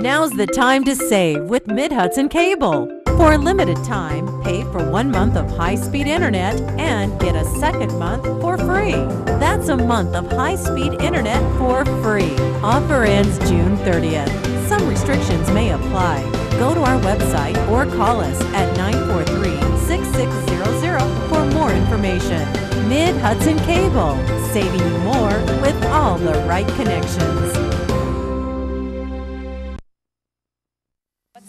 Now's the time to save with Mid-Hudson Cable. For a limited time, pay for 1 month of high-speed internet and get a second month for free. That's a month of high-speed internet for free. Offer ends June 30th. Some restrictions may apply. Go to our website or call us at 943-6600 for more information. Mid-Hudson Cable, saving you more with all the right connections.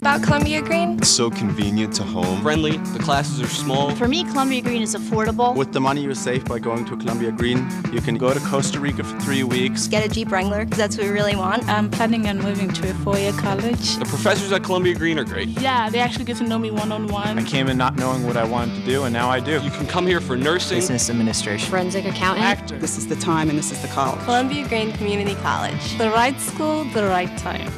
About Columbia Green? It's so convenient to home. Friendly, the classes are small. For me, Columbia Green is affordable. With the money you save by going to Columbia Green, you can go to Costa Rica for 3 weeks. Get a Jeep Wrangler, because that's what we really want. I'm planning on moving to a four-year college. The professors at Columbia Green are great. Yeah, they actually get to know me one-on-one. I came in not knowing what I wanted to do, and now I do. You can come here for nursing, business administration, Forensic accountant. Actor. This is the time and this is the college. Columbia Green Community College. The right school, the right time.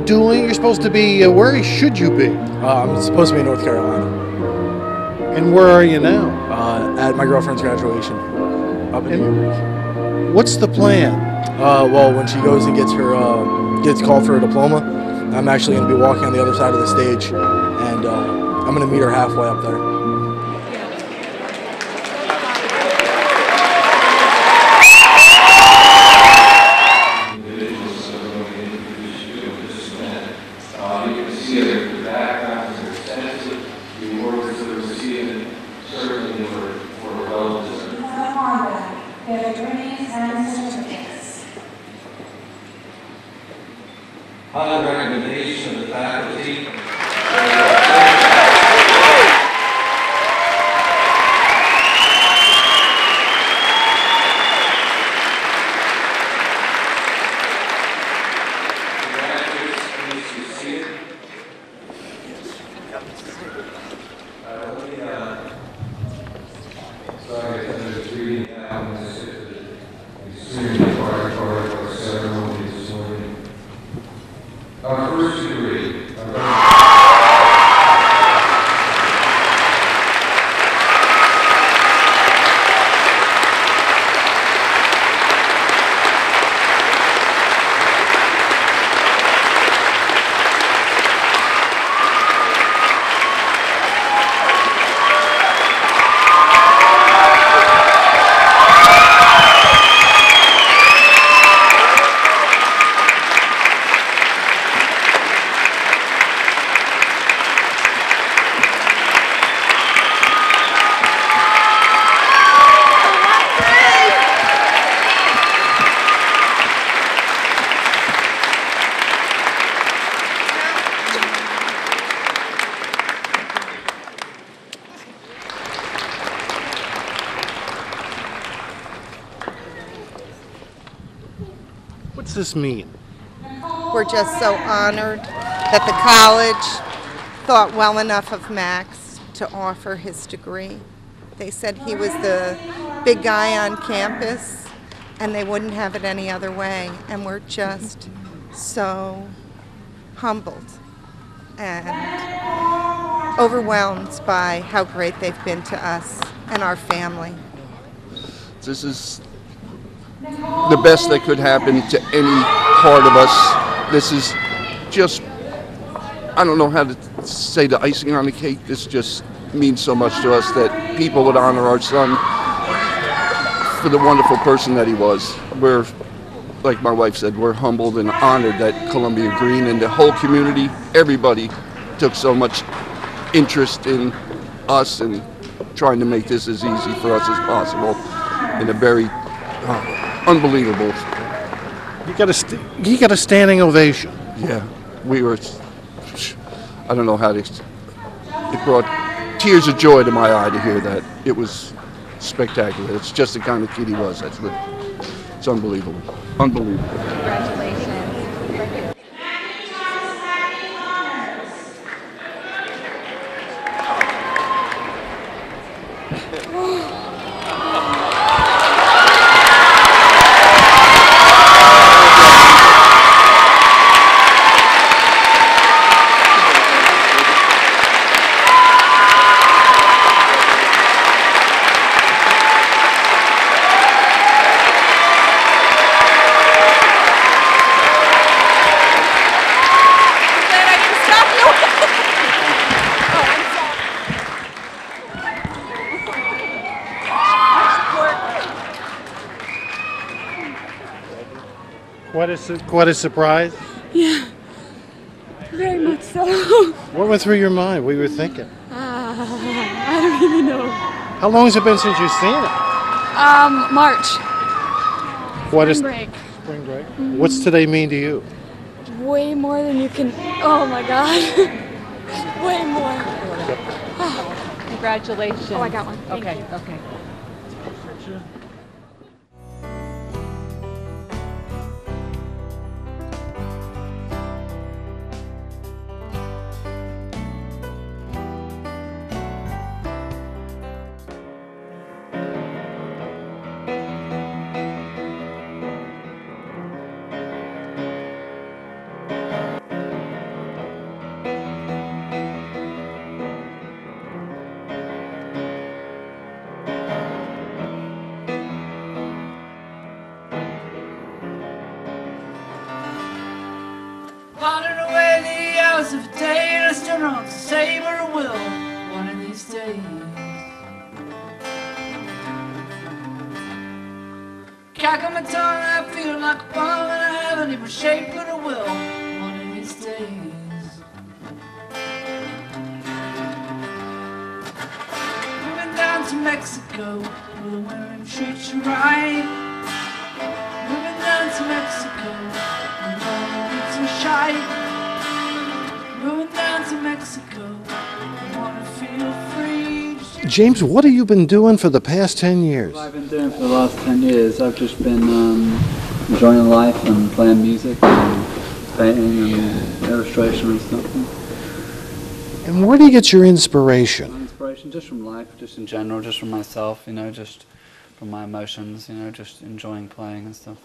Doing? You're supposed to be, where should you be? I'm supposed to be in North Carolina. And where are you now? At my girlfriend's graduation, up in New York. What's the plan? Well, when she goes and gets called for her diploma, I'm actually going to be walking on the other side of the stage, and I'm going to meet her halfway up there. On the recommendation of the faculty, our first degree. What's this mean? We're just so honored that the college thought well enough of Max to offer his degree. They said he was the big guy on campus and they wouldn't have it any other way. And we're just so humbled and overwhelmed by how great they've been to us and our family. This is the best that could happen to any part of us. This is just, I don't know how to say the icing on the cake. This just means so much to us that people would honor our son for the wonderful person that he was. We're, like my wife said, we're humbled and honored that Columbia Green and the whole community, everybody took so much interest in us and trying to make this as easy for us as possible in a very unbelievable. You got a standing ovation. Yeah, we were. I don't know how to. It brought tears of joy to my eye to hear that. It was spectacular. It's just the kind of kid he was. It's unbelievable. Unbelievable. Congratulations. Quite a surprise. Yeah, very much so. What went through your mind? What you were thinking? I don't even know. How long has it been since you've seen it? March. What break. Spring break? What's today mean to you? Way more than you can. Oh my God. Way more. Congratulations. Oh, I got one. Thank Okay, you. okay. Wandering away the hours of a day, and I still don't say but I will one of these days. Cock on my tongue, I feel like a bomb, and I haven't even shaped but I will one of these days. Moving down to Mexico, where the women treat you right. Moving down to Mexico, where no one's so shy. Moving down to Mexico, I wanna feel free. James, what have you been doing for the past 10 years? What I've been doing for the last 10 years, I've just been enjoying life and playing music and painting and illustration and stuff. And where do you get your inspiration? My inspiration just from life, just in general, just from myself, you know, just from my emotions, you know, just enjoying playing and stuff.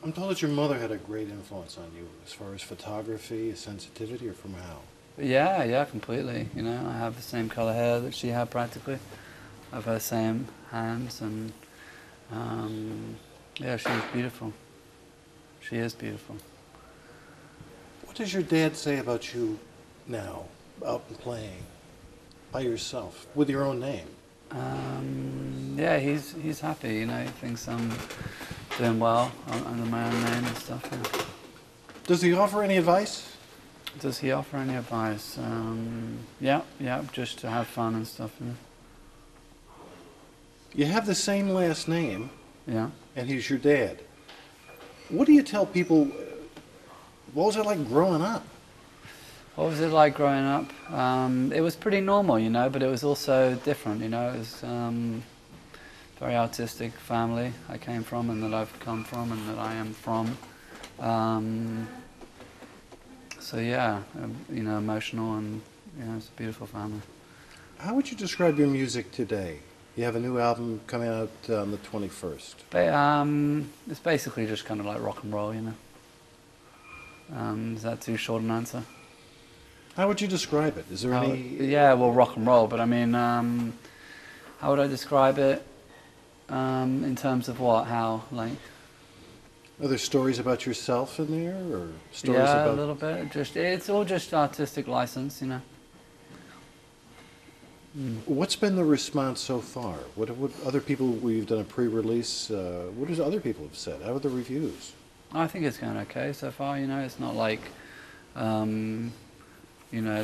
I'm told that your mother had a great influence on you as far as photography, sensitivity, or from how? Yeah, completely. You know, I have the same color hair that she had practically. I have her same hands, and yeah, she's beautiful. She is beautiful. What does your dad say about you now, out and playing by yourself with your own name? Yeah, he's happy. You know, he thinks I'm doing well under my own name and stuff. Yeah. Does he offer any advice? Does he offer any advice? Yeah, just to have fun and stuff. Yeah. You have the same last name. Yeah. And he's your dad. What do you tell people? What was it like growing up? What was it like growing up? It was pretty normal, you know, but it was also different, you know. It was very artistic family I came from, and that I've come from, and that I am from. So yeah, you know, emotional, and you know, it's a beautiful family. How would you describe your music today? You have a new album coming out on the 21st. It's basically just kind of like rock and roll, you know. Is that too short an answer? How would you describe it? Is there any... Yeah, well, rock and roll, but I mean, how would I describe it in terms of what, how, like? Are there stories about yourself in there, or stories yeah, about... a little bit. It's all just artistic license, you know. What's been the response so far? What other people, we've done a pre-release, what does other people have said? How are the reviews? I think it's going okay so far, you know. It's not like, you know,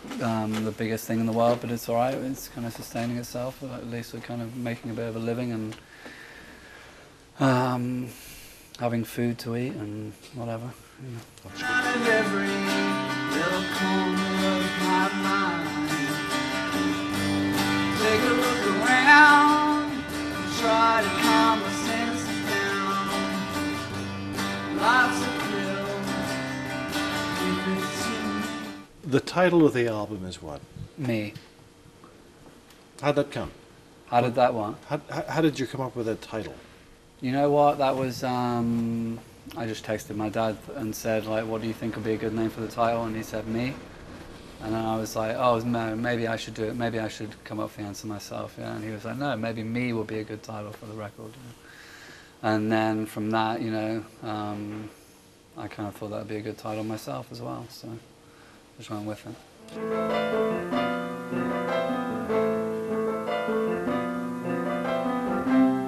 the biggest thing in the world, but it's all right. It's kind of sustaining itself. At least we're kind of making a bit of a living and having food to eat and whatever. You know. Out of every little corner of my mind, take a look The title of the album is what? Me. How'd that come? How did that one? How did you come up with that title? You know what? That was, I just texted my dad and said, like, what do you think would be a good name for the title? And he said, Me. And then I was like, oh, no, maybe I should do it. Maybe I should come up with the answer myself. Yeah. And he was like, no, maybe Me would be a good title for the record. Yeah. And then from that, you know, I kind of thought that would be a good title myself as well. So just went with it.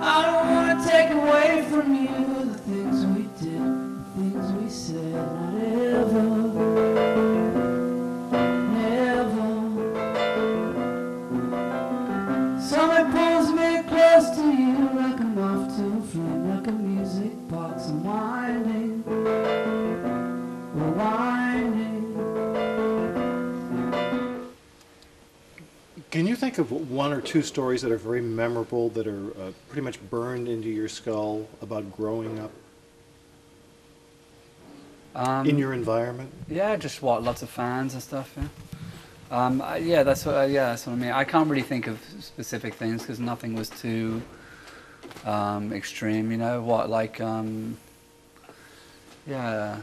I don't want to take away from you the things we did, the things we said, not ever, never. Something pulls me close to you like I'm off to a flame, like a music box unwinding, rewinding. Can you think of one or two stories that are very memorable, that are pretty much burned into your skull about growing up in your environment? Yeah, just lots of fans and stuff. Yeah, yeah, that's what I mean. I can't really think of specific things because nothing was too extreme. You know what? Like, yeah,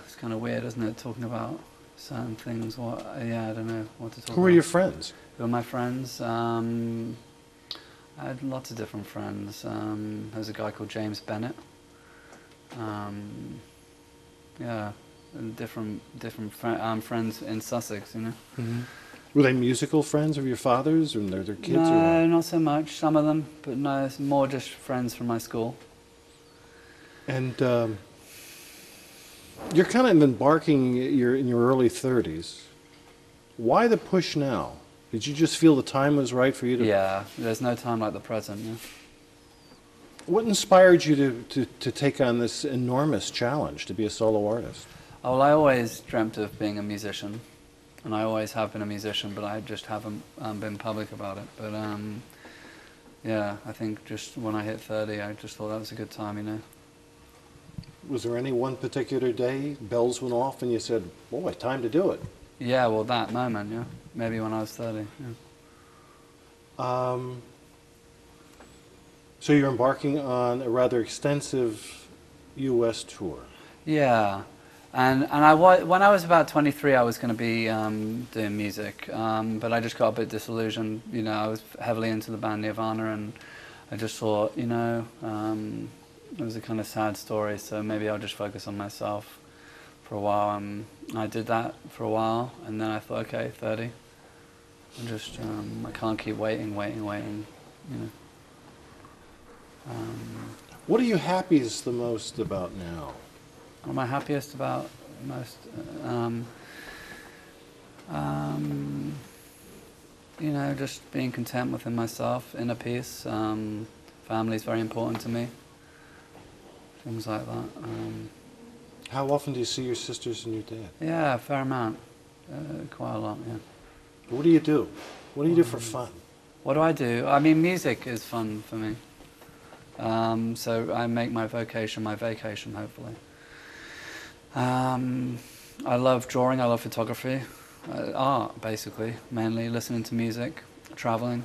it's kind of weird, isn't it? Talking about certain things. What? Yeah, I don't know what to talk about. Who were your friends? Who were my friends? I had lots of different friends. There was a guy called James Bennett. Yeah, and different friends in Sussex, you know. Mm-hmm. Were they musical friends of your father's, or their kids? No, or not so much. Some of them, but no, it's more just friends from my school. And you're kind of embarking in your early 30s. Why the push now? Did you just feel the time was right for you to... Yeah, there's no time like the present, yeah. What inspired you to take on this enormous challenge, to be a solo artist? Oh, well, I always dreamt of being a musician, and I always have been a musician, but I just haven't been public about it. But yeah, I think just when I hit 30, I just thought that was a good time, you know. Was there any one particular day bells went off and you said, boy, time to do it? Yeah, well, that moment, yeah. Maybe when I was 30, yeah. So you're embarking on a rather extensive U.S. tour. Yeah, and when I was about 23, I was going to be doing music, but I just got a bit disillusioned. You know, I was heavily into the band Nirvana, and I just thought, you know, it was a kind of sad story, so maybe I'll just focus on myself for a while. I did that for a while, and then I thought, okay, 30. I'm just, I can't keep waiting, you know. What are you happiest the most about now? What am I happiest about most? You know, just being content within myself, inner peace. Family is very important to me. Things like that. How often do you see your sisters and your dad? Yeah, a fair amount. Quite a lot, yeah. What do you do? What do you do for fun? What do I do? I mean, music is fun for me. So I make my vocation my vacation, hopefully. I love drawing, I love photography. Art, basically, mainly. Listening to music, traveling.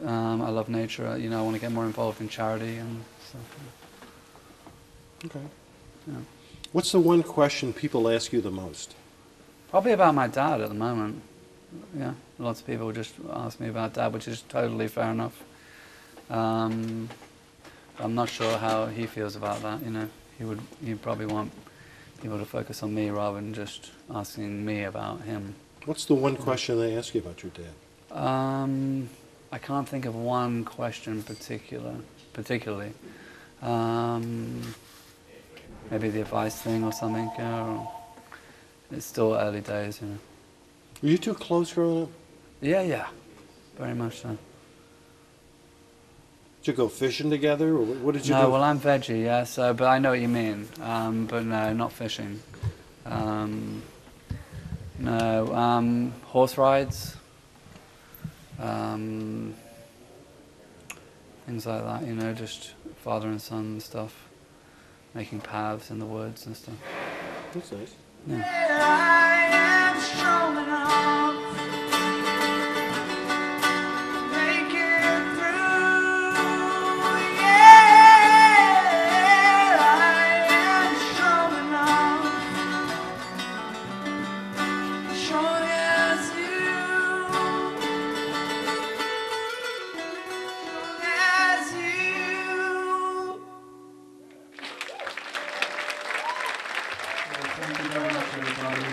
I love nature. You know, I want to get more involved in charity and stuff. Okay. Yeah. What's the one question people ask you the most? Probably about my dad at the moment. Yeah, lots of people just ask me about Dad, which is totally fair enough. I'm not sure how he feels about that. You know, he'd probably want people to focus on me rather than just asking me about him. What's the one question they ask you about your dad? I can't think of one question particularly. Maybe the advice thing or something. Or it's still early days, you know. Were you two close growing up? Yeah, very much so. Did you go fishing together, or what did you do? No, well, I'm veggie, yeah, so, but I know what you mean. But no, not fishing. No, horse rides. Things like that, you know, just father and son stuff. Making paths in the woods and stuff. That's nice. Yeah. I am strong enough to make it through. Yeah, I am strong enough, strong as you, strong as you. Thank you very much, everybody.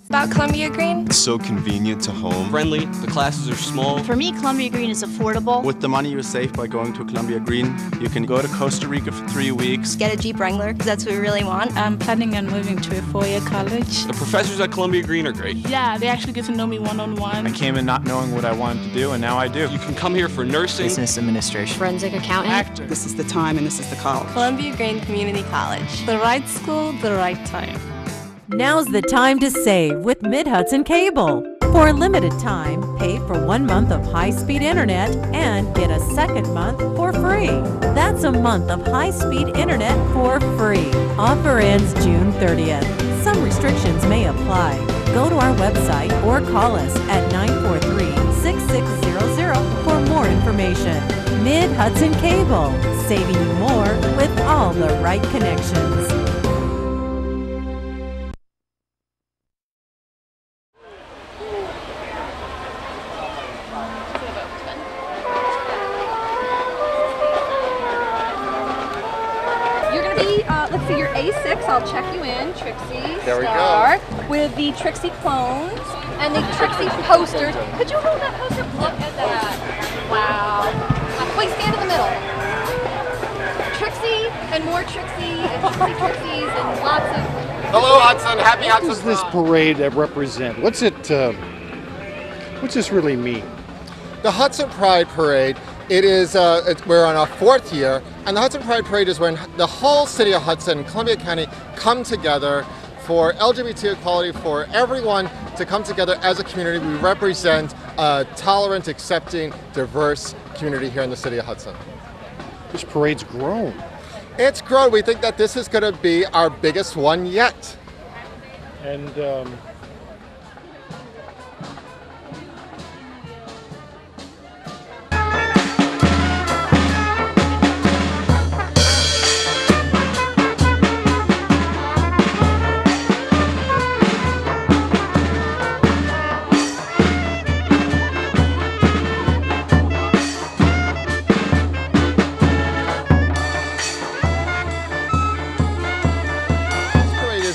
About Columbia Green? It's so convenient to home. Friendly, the classes are small. For me, Columbia Green is affordable. With the money you save by going to Columbia Green, you can go to Costa Rica for 3 weeks. Get a Jeep Wrangler, because that's what we really want. I'm planning on moving to a four-year college. The professors at Columbia Green are great. Yeah, they actually get to know me one-on-one. I came in not knowing what I wanted to do, and now I do. You can come here for nursing, business administration, Forensic accountant. Actor. This is the time and this is the college. Columbia Green Community College. The right school, the right time. Now's the time to save with Mid-Hudson Cable. For a limited time, pay for 1 month of high-speed internet and get a second month for free. That's a month of high-speed internet for free. Offer ends June 30th. Some restrictions may apply. Go to our website or call us at 943-6600 for more information. Mid-Hudson Cable, saving you more with all the right connections. Let's see, you're A6. I'll check you in, Trixie. There we Star, with the Trixie clones and the Trixie posters. Could you hold that poster? Look at that. Wow. Wait, stand in the middle. Trixie and more Trixie and Trixies and lots of... Hello, Hudson. Happy Hudson. What does this parade represent? What's this really mean? The Hudson Pride Parade, we're on our 4th year, and the Hudson Pride Parade is when the whole city of Hudson and Columbia County come together for LGBT equality, for everyone to come together as a community. We represent a tolerant, accepting, diverse community here in the city of Hudson. This parade's grown. It's grown. We think that this is going to be our biggest one yet. And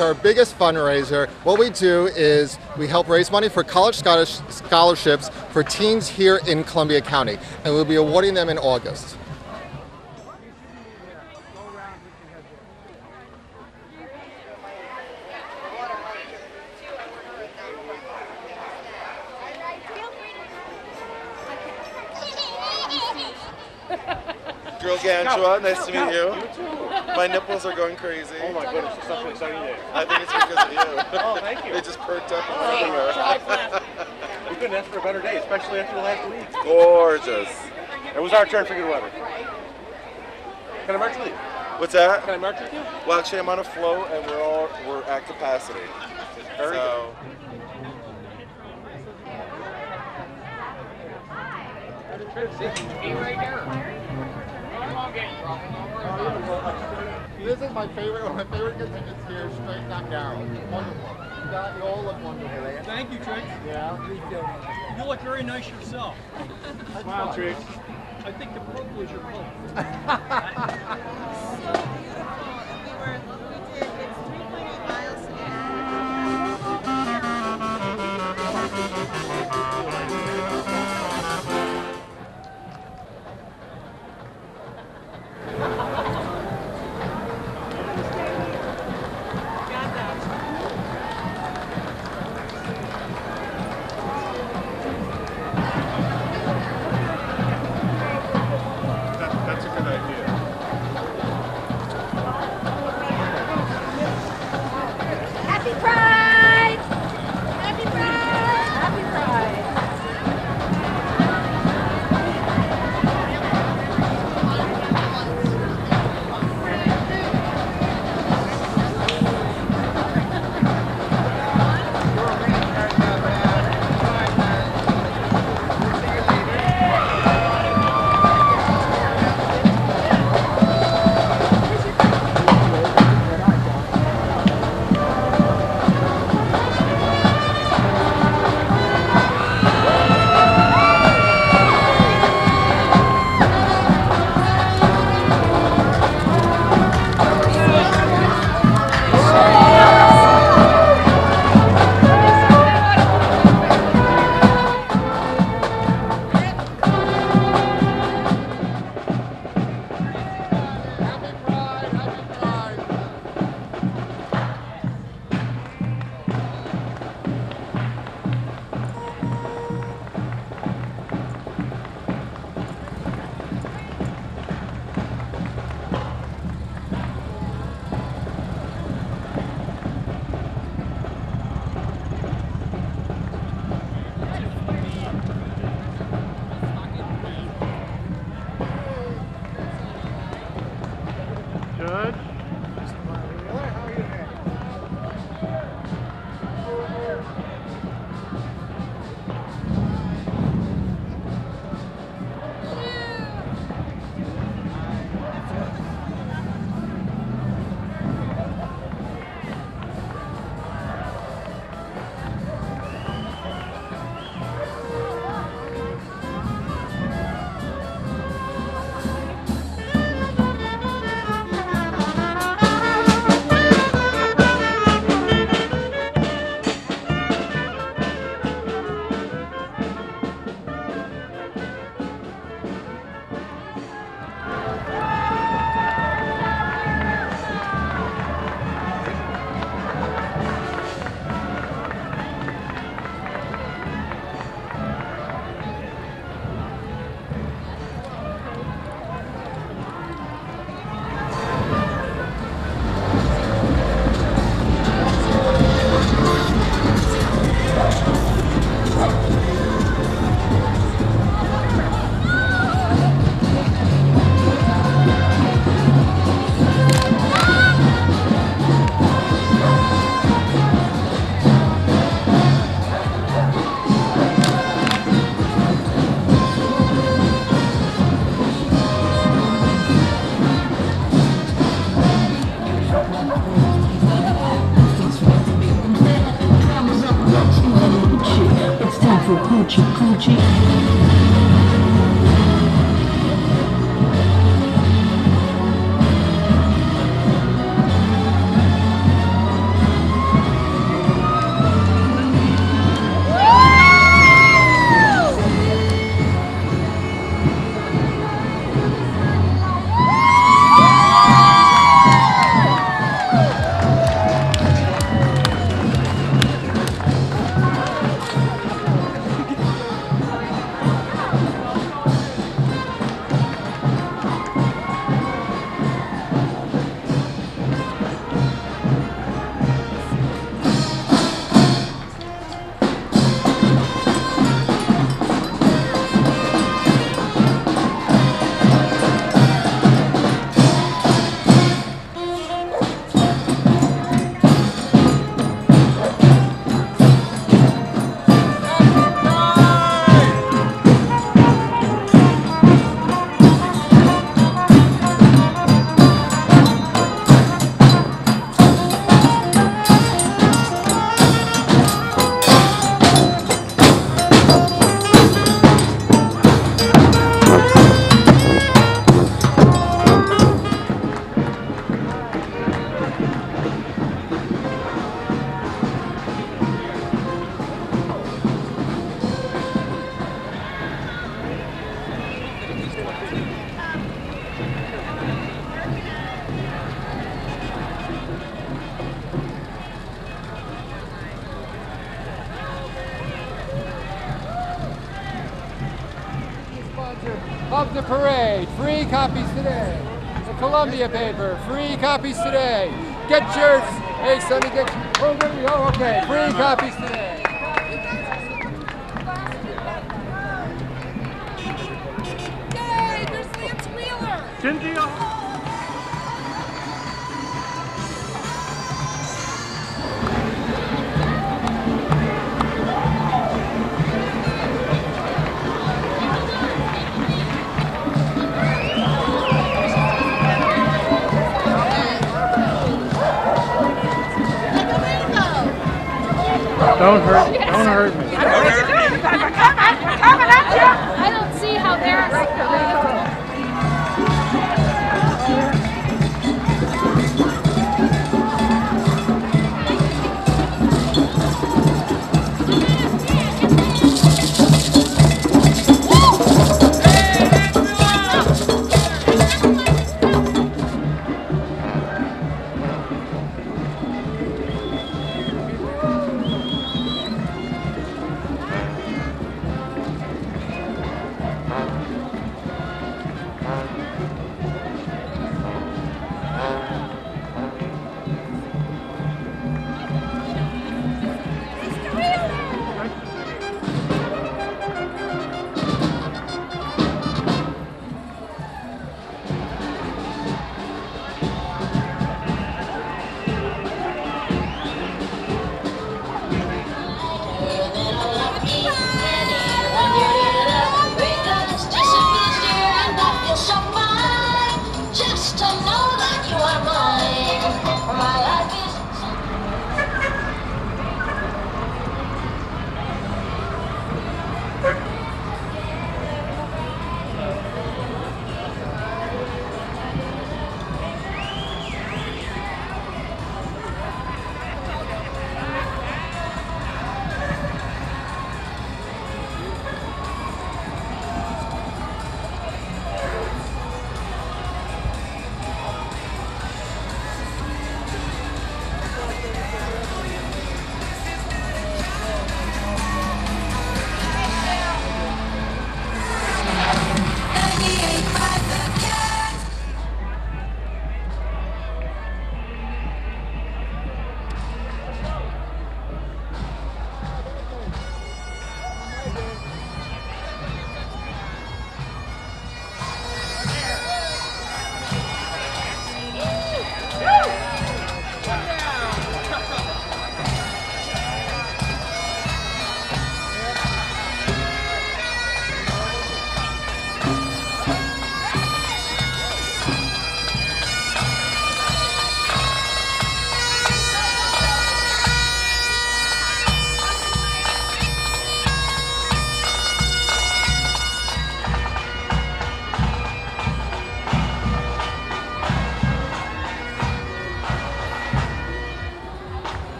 our biggest fundraiser. What we do is we help raise money for college scholarships for teens here in Columbia County, and we'll be awarding them in August. Girl Gantua, nice to meet you. My nipples are going crazy. oh my goodness, it's such an exciting day. I think it's because of you. Oh, thank you. They just perked up everywhere. We couldn't ask for a better day, especially after the last week. Gorgeous. It was our turn for good weather. Can I march with you? What's that? Can I march with you? Well, actually, I'm on a float, and we're at capacity. Very good. This is my favorite. One of my favorite tickets here, straight not down. Wonderful. You all look wonderful. Thank you, Trix. Yeah. You look very nice yourself. Smile, Trix. I think the purple is your color. That's a good idea. beautiful hoochie coochie. Of the parade, free copies today. The Columbia paper, free copies today. Get shirts. Hey, Sonny, get. Oh, there we go. Okay, free copies today. Yay, there's Lance Wheeler. Cynthia. Don't hurt me.